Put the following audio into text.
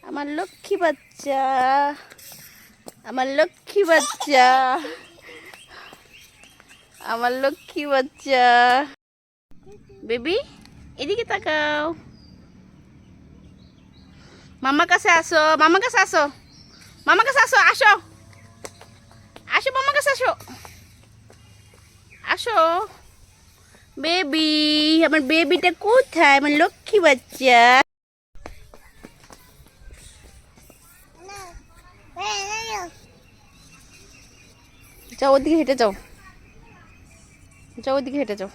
আমার লক্ষ্মী বাচ্চা, আমার লক্ষ্মী বাচ্চা, আমার লক্ষ্মী বাচ্চা। বেবি এদিকে তাকাও, মামার কাছে আসো, মামার কাছে আসো, মামার কাছে আসো, আসো আসো, মামার কাছে আসো, আসো। বেবি, আমার বেবিটা কোথায়? আমার লক্ষ্মী বাচ্চা। যাও ওদিকে হেঁটে যাও, যাও ওদিকে হেঁটে যাও।